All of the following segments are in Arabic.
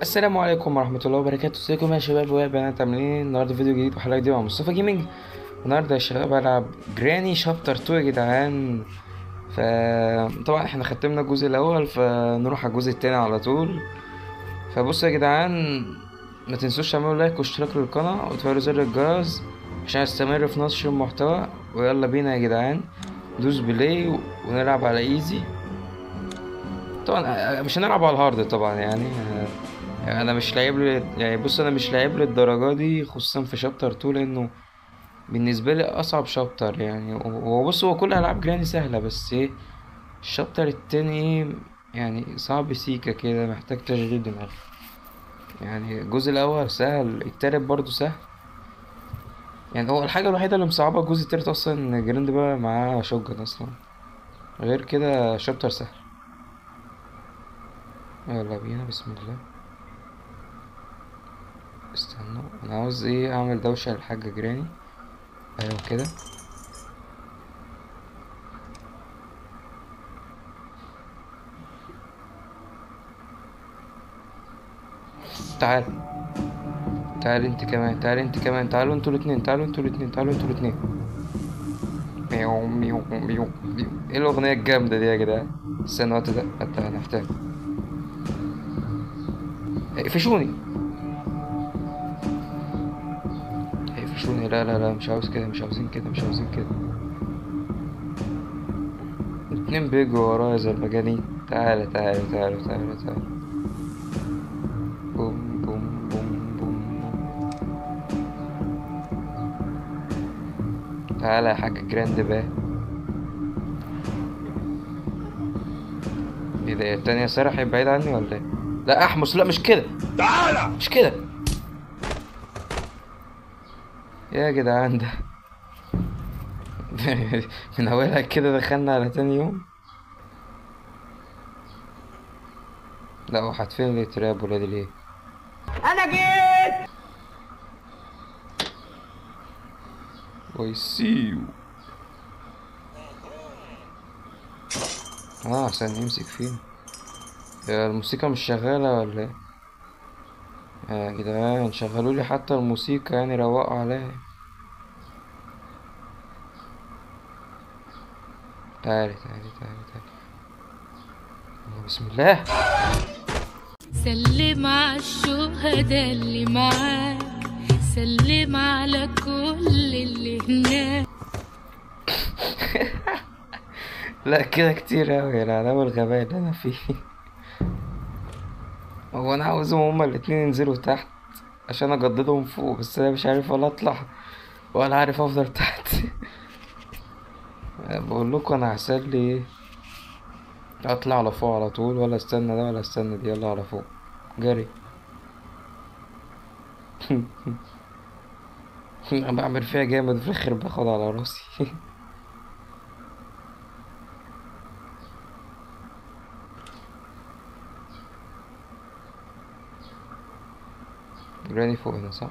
السلام عليكم ورحمة الله وبركاته. ازيكم يا شباب وبنات، عاملين ايه؟ النهارده فيديو جديد وحلقة جديدة مع مصطفى جيمنج. النهارده يا شباب هلعب جراني شابتر 2 يا جدعان. طبعا احنا ختمنا الجزء الاول، فنروح على الجزء التاني على طول. فبصوا يا جدعان، ما تنسوش تعملوا لايك واشتراك للقناة وتفعلوا زر الجرس عشان استمر في نشر المحتوى. ويلا بينا يا جدعان، دوس بلاي ونلعب على ايزي. طبعا مش هنلعب على الهارد طبعا، يعني انا مش لاعب يعني بص، انا مش لاعب للدرجه دي، خصوصا في شابتر 2 لانه بالنسبه لي اصعب شابتر. يعني هو بص، هو كل العاب جراني سهله، بس ايه، الشابتر التاني يعني صعب سيكا كده، محتاج تشغيل دماغ. يعني الجزء الاول سهل، التالت برضو سهل. يعني هو الحاجه الوحيده اللي مصعبه الجزء التالت اصلا ان جراند بقى معاه شوجن اصلا، غير كده شابتر سهل. يلا بينا، بسم الله. استنوا، انا عاوز ايه، اعمل دوشه للحاجه جراني. ايوه كده. تعال، تعال انت كمان، تعال انت كمان، تعالوا انتوا الاتنين، تعالوا انتوا الاتنين، تعالوا انتوا الاتنين. ميو ميو ميو ميو. ايه الاغنية الجامدة دي يا جدعان؟ استنى الوقت ده حتى هنحتاج. اقفشوني، اقفشوني. لا لا لا، مش عاوز كده، مش عاوزين كده، مش عاوزين كده. اتنين بيجوا ورايا زي المجانين. تعالى تعالى تعالى تعالى تعالى. بوم بوم بوم بوم بوم. تعالى يا حاج جراند باه. ايه ده، التانية سرحت بعيد عني ولا ايه؟ لا احمس، لا مش كده، تعالى مش كده. يا جدعان ده من اولها كده دخلنا على تاني يوم. لا هو هتفين لي تراب ولادي ليه؟ انا جيت. I see you. عشان يمسك فين. يا الموسيقى مش شغالة ولا ايه؟ يا جدعان شغلوا لي حتى الموسيقى، يعني روقوا عليها. تعالي تعالي تعالي تعالي. بسم الله. سلم على الشهداء اللي معاك، سلم على كل اللي هناك. لا كده كتير اوي، العداوة والغباء اللي انا فيه. هو انا عاوزهم هما الاتنين ينزلوا تحت عشان اجددهم فوق، بس انا مش عارف ولا اطلع ولا عارف افضل تحت. بقول لكم انا هحصل لي ايه، اطلع على فوق على طول ولا استنى ده ولا استنى دي؟ يلا على فوق جري. انا بعمل فيها جامد في الاخر باخد على راسي. جراني فوق هنا صح؟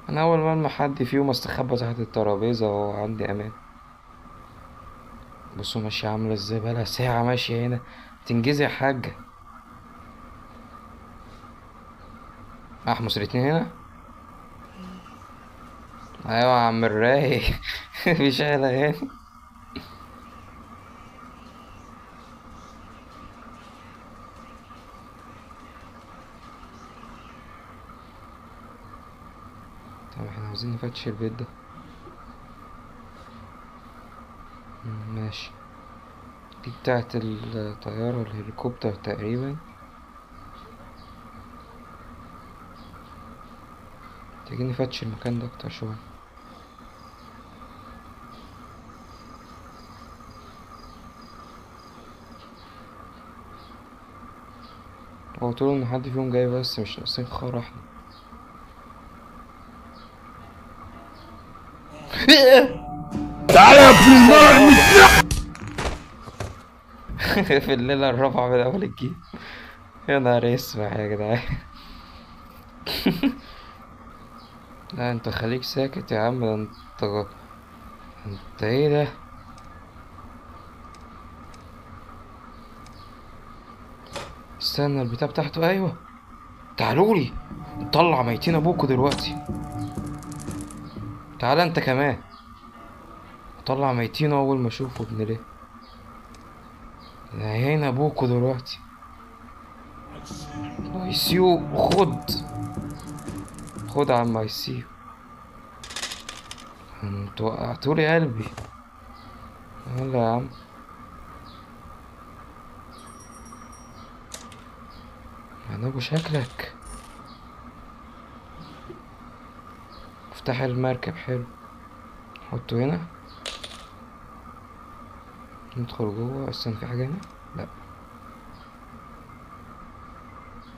انا اول ما المح حد فيهم استخبى تحت الترابيزه وعندي امان. بصوا ماشيه عامله ازاي، بقالها ساعه ماشيه هنا. تنجزي يا حاجه. احمس الاتنين هنا. ايوه يا عم الرايق. مفيش اغاني. طب احنا عاوزين نفتش البيت ده. ماشي. دي بتاعت الطيارة الهليكوبتر تقريبا. تيجي نفتش المكان ده اكتر شوية. هو طول ان حد فيهم جاي بس مش ناقصين خرا احنا. تعالى يا ابن النار. في الليلة الرابعة من أول الجيم. يا نهار اسود يا جدعان. لا انت خليك ساكت يا عم، ده انت ايه ده؟ استنى البتاع بتاعته، ايوه. تعالولي نطلع ميتين ابوكوا دلوقتي. تعالى انت كمان. طلع ميتين اول ما اشوفه ابن ليه. هنا ابوكوا دلوقتي. ايسيو خد يا عم ايسيو. انتوا وقعتولي قلبي. يلا يا عم. انا ابو شكلك. افتح المركب، حلو. حطه هنا. ندخل جوه. استنى، في حاجة هنا؟ لا.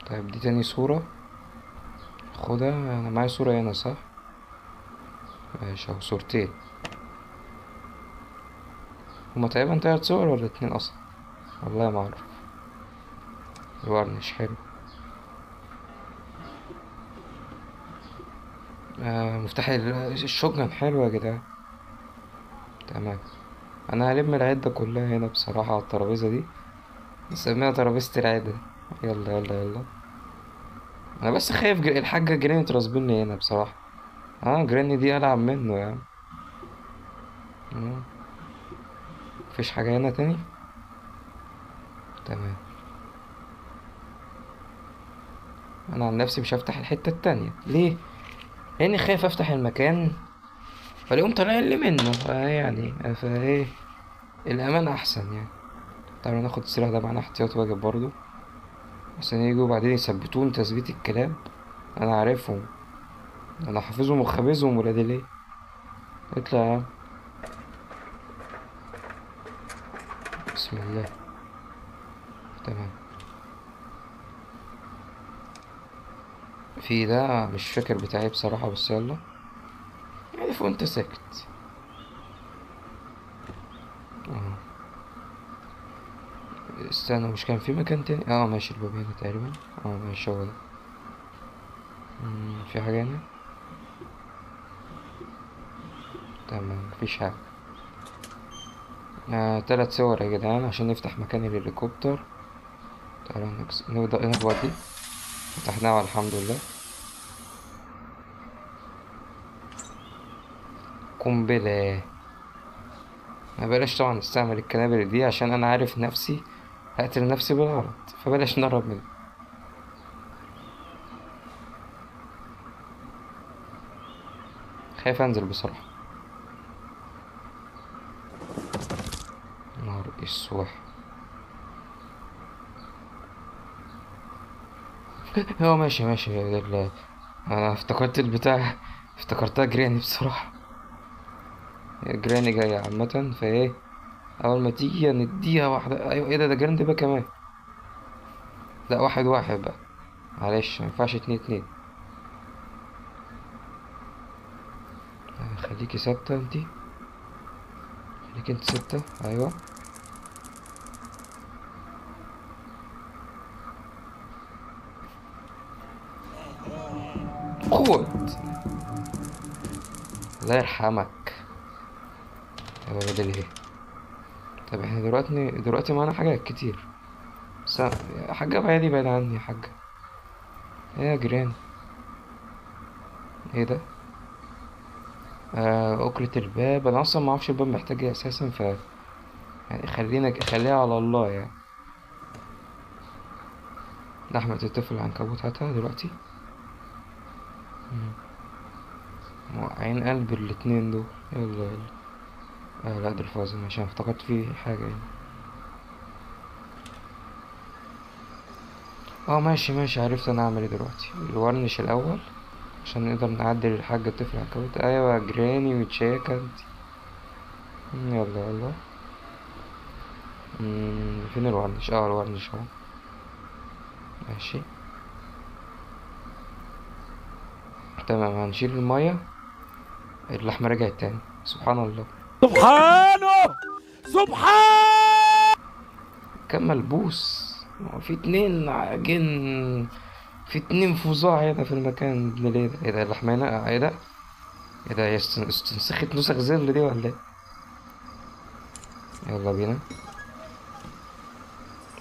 طيب دي تاني صورة. خدها. انا معايا صورة هنا صح؟ ماشي اهو صورتين. هما تقريبا 3 صور ولا 2 اصلا؟ والله ما اعرف. الورنش حلو. مفتاح الشوتجن حلو يا جدعان. تمام. انا هلم العدة كلها هنا بصراحة على الترابيزة دي. نسميها ترابيزة العدة. يلا يلا يلا. انا بس خايف الحاجة جريني ترسبني هنا بصراحة. جريني دي العب منه يعني. مفيش حاجة هنا تاني. تمام. انا عن نفسي مش هفتح الحتة التانية. ليه؟ لاني خايف افتح المكان فاليوم طالع لي منه. يعني فايه، الامان احسن يعني. تعالوا ناخد السلاح ده معانا احتياط واجب برضو، عشان يجوا بعدين يثبتون تثبيت الكلاب. انا عارفهم، انا حافظهم وخابزهم ولاد ليه. اطلع يا عم. بسم الله. تمام. في ده مش فاكر بتاعي بصراحة، بس يلا يعني فوق انت ساكت. اه استنى، مش كان في مكان تاني؟ ماشي الباب هنا تقريبا. ماشي هو ده. في حاجة هنا؟ تمام مفيش حاجة. 3 صور يا جدعان عشان نفتح مكان الهليكوبتر. تعالوا نبدأ نخبط دي. فتحناها والحمد لله. قنبلة. ما بلاش طبعا نستعمل الكنابل دي عشان انا عارف نفسي هقتل نفسي بالغلط، فبلاش نقرب منه. خايف انزل بصراحة. نهار اسوح. هو ماشي ماشي انا افتكرت البتاع، افتكرتها جراني بصراحة. جراني جاية عامة فايه، اول ما تيجي نديها واحدة. ايوه ايه ده جراند بقى كمان. لا واحد واحد بقى، معلش مينفعش 2-2. خليكي ثابتة انتي. خليكي انت ثابتة، ايوه. خد. الله يرحمك يا ولد الايه. طب احنا دلوقتي معانا حاجات كتير. بس يا حاجة بعيدي، بعيد عني يا حاجة. ايه يا جيران؟ ايه ده؟ أكرة الباب. انا اصلا معرفش الباب محتاج ايه اساسا، يعني خليها على الله يعني. لحمة الطفل العنكبوت هاتها دلوقتي. موقعين قلب الاتنين دول. يلا يلا. لا ده الفازن عشان افتكرت فيه حاجة يعني. ماشي ماشي، عرفت انا اعمل ايه دلوقتي. الورنش الاول عشان نقدر نعدل الحاجة الطفل العنكبوت. ايوه جراني وتشيكا انت. يلا يلا. فين الورنش؟ الورنش اهو. ماشي تمام. هنشيل المية. اللحمة رجعت تاني، سبحان الله. سبحانه سبحان. كم ملبوس. هو في 2 جن في 2 فظاع هنا في المكان ابن ليه ده. ايه ده اللحمة هنا؟ ايه ده؟ ايه ده؟ هي استنسخت نسخ زل دي ولا ايه؟ يلا بينا.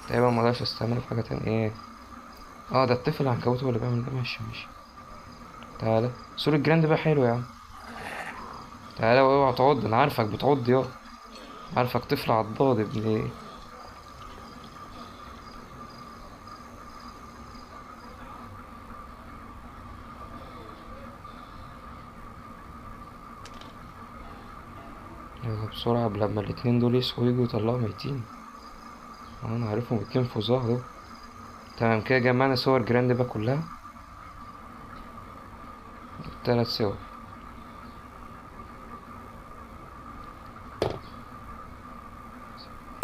تقريبا مقدرش استعمله في حاجة تانية. ايه؟ اه ده الطفل العنكبوت هو اللي بيعمل ده. ماشي ماشي. تعالى سور الجراند بقى حلو يا عم. تعالى واوعى تعض، انا عارفك بتعض يا، عارفك طفل عضاد ابن ايه. يلا بسرعة قبل لما الاتنين دول يصحوا يجوا يطلعوا ميتين. انا عارفهم 2 فظاع دول. تمام كده جمعنا صور جراند بقى كلها. 3 صور.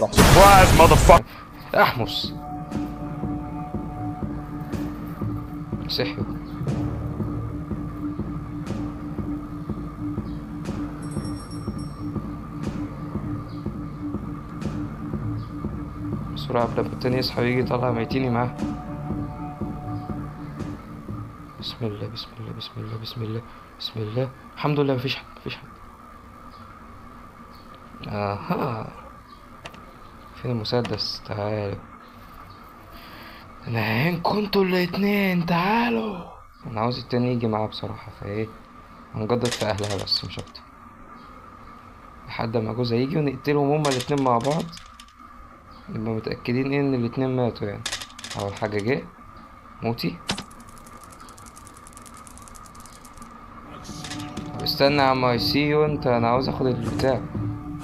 Surprise, motherfucker. احمس. صحيوا. بسرعة قبل ما التاني يصحى ويجي يطلع ميتيني معاه. بسم الله بسم الله بسم الله بسم الله بسم الله. الحمد لله مفيش حد مفيش حد. اها. فين المسدس؟ تعالوا. انا كنتوا الاتنين تعالوا. انا عاوز التاني يجي معاه بصراحة، فايه هنجدد في اهلها بس مش اكتر، لحد ما جوزها يجي ونقتلهم هما الاتنين مع بعض، نبقى متأكدين ان الاتنين ماتوا يعني. اول حاجة جه موتي. طب استنى يا عم اي سي يو انت، انا عاوز اخد البتاع.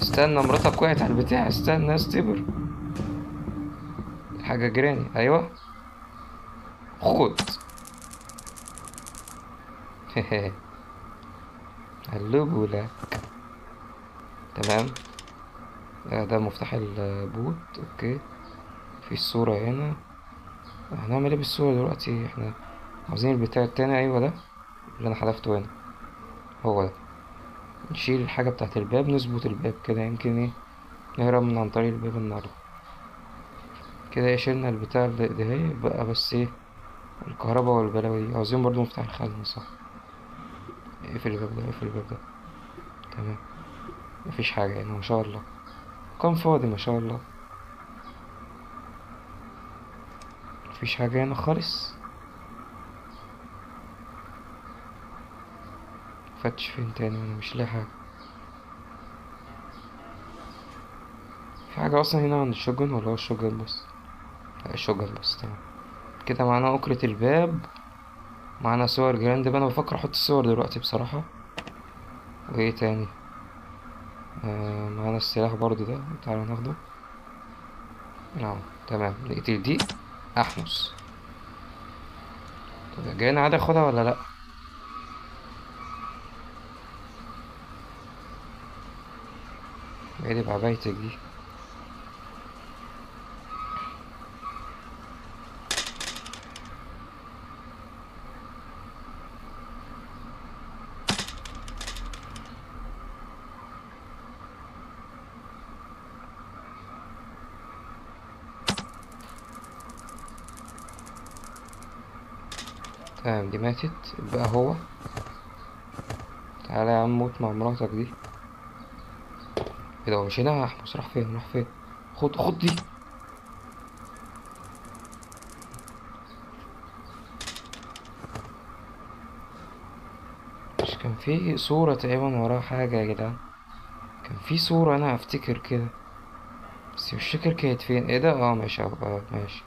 استنى مراتك وقعت على البتاع، استنى يا ستيبر. حاجة جراني ايوه. خد. هلو لك. تمام. ده مفتاح البوت. اوكي. في الصورة هنا. هنعمل ايه بالصورة دلوقتي؟ احنا عاوزين البتاع التاني. ايوه ده اللي انا حذفته هنا، هو ده. نشيل الحاجة بتاعت الباب، نظبط الباب كده يمكن ايه نهرب من عن طريق الباب النهاردة. كده ايه شيلنا البتاع اللي ده اهي بقى، بس ايه الكهرباء والبلاوي دي. عاوزين برضو مفتاح الخزنة صح. اقفل الباب ده اقفل الباب ده. تمام. مفيش حاجة هنا ما شاء الله، كان فاضي ما شاء الله. مفيش حاجة هنا خالص. فتش فين تاني وانا مش لاقي حاجة. في حاجة اصلا هنا عند الشوجن ولا هو الشوجن بس؟ لا الشوجن بس. تمام كده معانا أكرة الباب، معانا صور جراند بقى. انا بفكر احط الصور دلوقتي بصراحة. وايه تاني؟ معانا السلاح برضو ده، تعالوا ناخده. نعم تمام. نقتل دي. احمس. طب جاينا عادي اخدها ولا لا؟ بعيد بعبايتك دي. تمام دي ماتت. بقى هو تعالى يا عم موت مع مراتك دي. ايه ده هو مش هنا؟ احمس راح فين؟ راح فين؟ خد خد دي. مش كان في صورة تقريبا وراها حاجة يا جدعان؟ كان في صورة انا افتكر كده بس مش فاكر كانت فين. ايه ده؟ ماشي اهو. ماشي.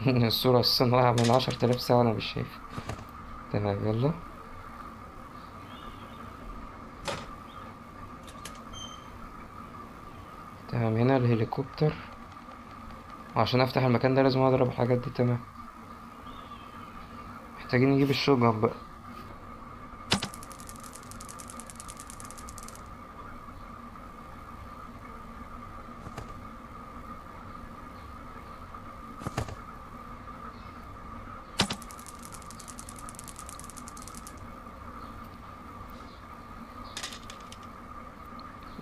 الصورة اساسا واقعة من 10,000 ساعة وانا مش شايف. تمام يلا. تمام هنا الهليكوبتر. عشان افتح المكان ده لازم اضرب الحاجات دي. تمام محتاجين نجيب الشوجن بقى.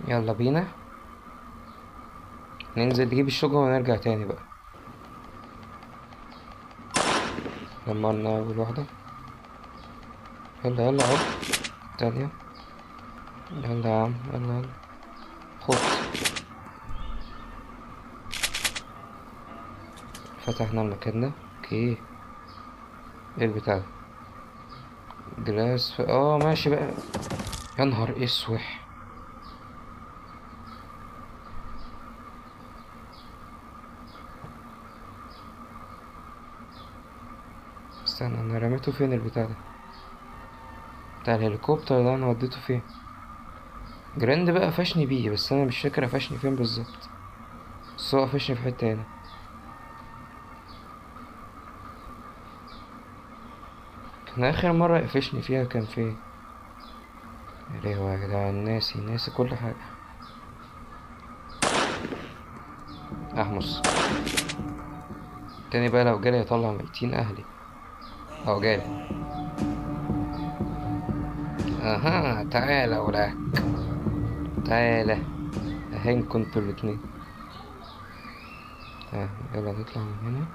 يلا بينا ننزل نجيب الشوجن ونرجع تاني بقى. دمرنا اول واحدة. يلا يلا اهو التانية. يلا يا عم يلا يلا خد. فتحنا المكان ده. اوكي. ايه البتاع ده؟ جلاس ماشي بقى. يا نهار اسوح. استنى، انا رميته فين البتاع ده؟ بتاع الهليكوبتر ده انا وديته فين؟ جراند بقى قفشني بيه، بس انا مش فاكر قفشني فين بالظبط، بس هو قفشني في حتة هنا. كان اخر مرة قفشني فيها كان فين؟ يا لهوي يا جدعان، ناسي كل حاجة. احمس تاني بقى، لو جالي يطلع ميتين اهلي. اهو جالي. اها تعالى ولا تعالى. اهين كنتوا الاتنين. يلا نطلع من هنا.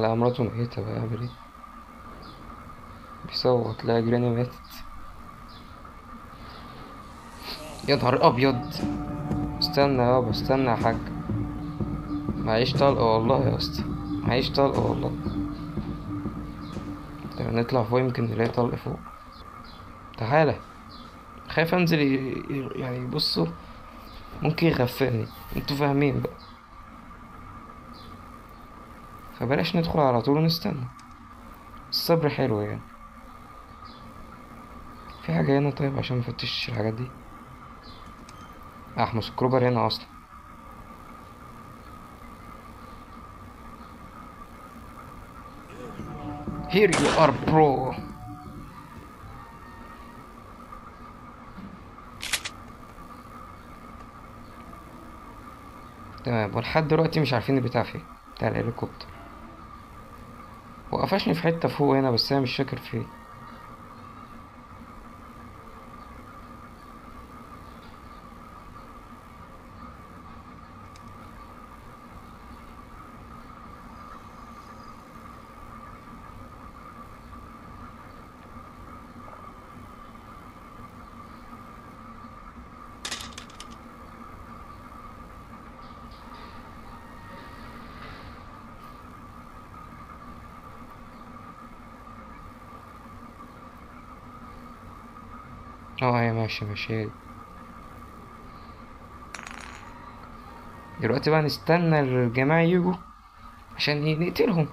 لا مراته ميتة بقى، اعمل ايه؟ بيصوت، لا جراني ماتت. يا نهار ابيض. استنى يابا استنى يا حاج. معيش طلقة والله يا اسطى، معيش طلقة والله. طب نطلع فوق يمكن نلاقي طلق فوق. تعالى. خايف انزل يعني بصوا ممكن يغفلني، انتوا فاهمين بقى، فبلاش ندخل على طول ونستنى. الصبر حلو يعني. في حاجة هنا طيب عشان مفتشش الحاجات دي. احمس الكروبر هنا اصلا. Here you are bro. تمام، ولحد دلوقتي مش عارفين البتاع فين، بتاع الهليكوبتر. وقفشني في حتة فوق هنا بس انا مش فاكر فين. هي ماشي ماشي. دلوقتي بقى نستنى الجماعة يجوا عشان نقتلهم.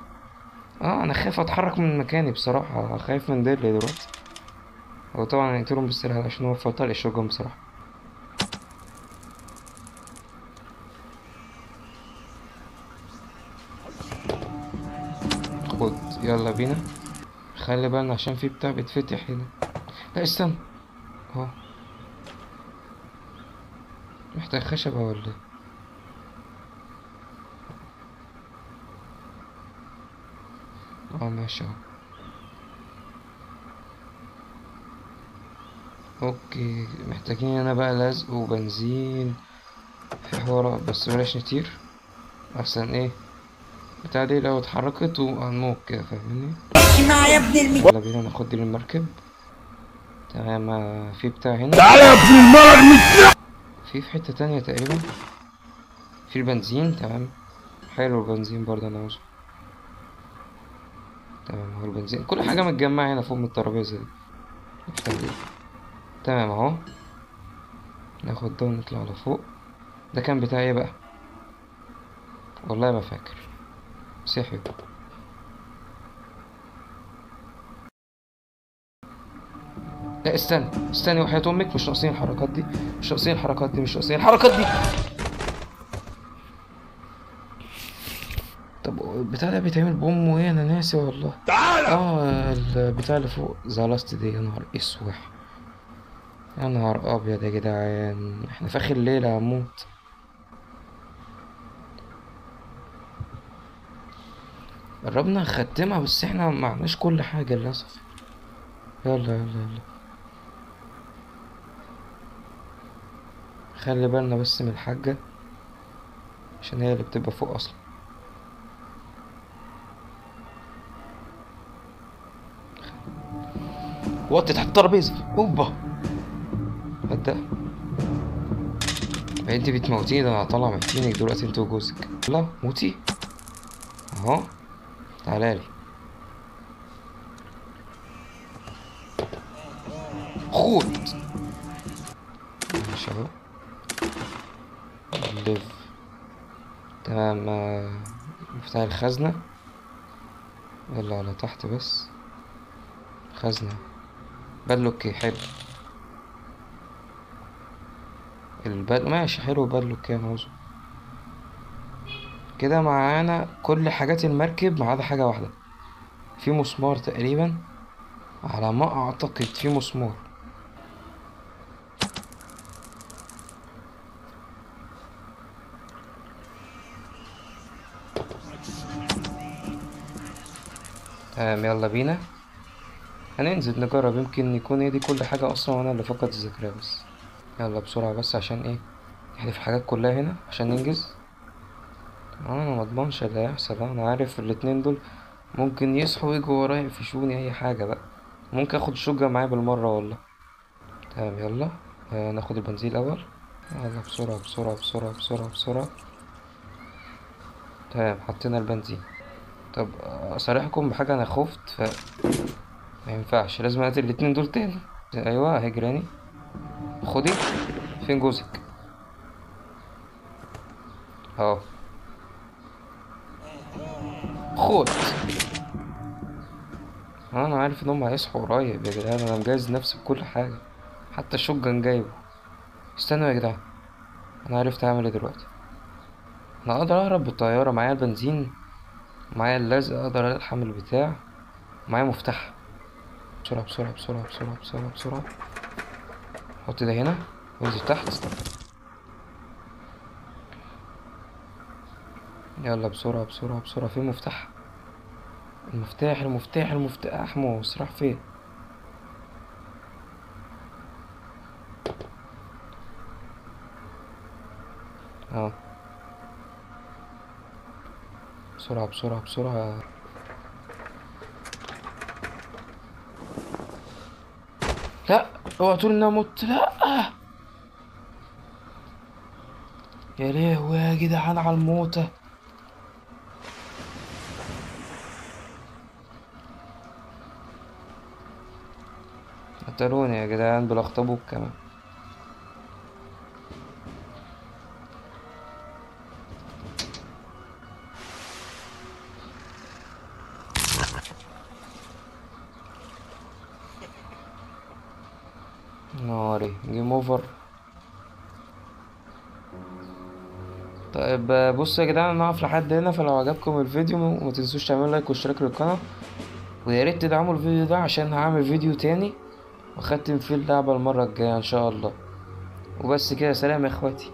انا خايف اتحرك من مكاني بصراحة، خايف من ديلي دلوقتي. هو طبعا هنقتلهم بالسلاح عشان هو فطر الشوجن بصراحة. خد يلا بينا. خلي بالنا عشان في بتاع بيتفتح هنا. لا استنى. اهو. محتاج خشبة ولا ايه؟ ماشي اهو. اوكي، محتاجين هنا بقى لزق وبنزين في حوارات، بس بلاش نطير احسن. ايه بتاع دي لو اتحركت وهنموت كده، فاهمني؟ يلا بينا ناخد دي المركب. تمام. في بتاع هنا. تعالى يا ابن المرض. في حتة تانية تقريبا. في البنزين. تمام، حلو البنزين برضه انا عاوزه. تمام، هو البنزين كل حاجة متجمعة هنا فوق من الترابيزة دي. تمام اهو. ناخد ده ونطلع لفوق. ده كان بتاع ايه بقى؟ والله ما فاكر. صحي. لا استني وحياة امك، مش ناقصين الحركات دي، مش ناقصين الحركات دي، مش ناقصين الحركات دي. طب البتاع ده بيتعمل بأمه ايه؟ انا ناسي والله. تعالى. البتاع اللي فوق زلاست دي. يا نهار اسوح، يا نهار ابيض يا جدعان، احنا في اخر ليلة هموت. قربنا نختمها بس احنا معناش كل حاجة للأسف. يلا خلي بالنا بس من الحاجة. عشان هي اللي بتبقى فوق اصلا. وطي تحت الترابيزة. هوبا هدا. انت بتموتيني، ده انا هطلع ميتينك دلوقتي انت وجوزك. يلا موتي اهو. تعالالي خد. ماشي اهو. ليف. تمام. مفتاح الخزنة. يلا على تحت بس. خزنة بدلوكي حلو. ماشي حلو بدلوكي موزو. كده معانا كل حاجات المركب ما عدا حاجة واحدة. في مسمار تقريبا، على ما اعتقد في مسمار. تمام يلا بينا. هننزل نجرب، يمكن يكون هي دي كل حاجة اصلا وانا اللي فقد الذاكرة بس. يلا بسرعة بس عشان ايه نحذف الحاجات كلها هنا عشان ننجز. انا مضمنش اللي هيحصل. انا عارف الاتنين دول ممكن يصحوا ويجوا ورايا يقفشوني اي حاجة بقى. ممكن اخد شجة معايا بالمرة والله. تمام يلا. ناخد البنزين الاول. يلا بسرعة بسرعة بسرعة بسرعة بسرعة. تمام حطينا البنزين. طب اصارحكم بحاجة، انا خفت ما ينفعش، لازم اقتل الاتنين دول تاني. ايوه هجراني. خدي. فين جوزك؟ اهو. خد. انا عارف ان هم هيصحوا قريب يا جدعان، انا مجهز نفسي بكل حاجة، حتى الشوتجن جايبه. استنوا يا جدعان، انا عرفت اعمل ايه دلوقتي. انا اقدر اهرب بالطيارة، معايا البنزين، معايا اللزق، اقدر الحم البتاع، معايا مفتاح. بسرعة بسرعة بسرعة بسرعة بسرعة بسرعة. حط ده هنا وانزل تحت. يلا بسرعة بسرعة بسرعة. فين المفتاح؟ المفتاح موس راح فين؟ اه بسرعة بسرعة بسرعة. لا اوعى تقول اني مت. لا يا لهوي يا جدعان على الموتة. قتلوني يا جدعان بالاخطبوط كمان. ناري جيم اوفر. طيب بصوا يا جدعان، انا هقف لحد هنا، فلو عجبكم الفيديو ما تنسوش تعملوا لايك واشتراك للقناة، ويا ريت تدعموا الفيديو ده عشان هعمل فيديو تاني واختم فيه اللعبة المرة الجاية ان شاء الله. وبس كده، سلام يا اخواتي.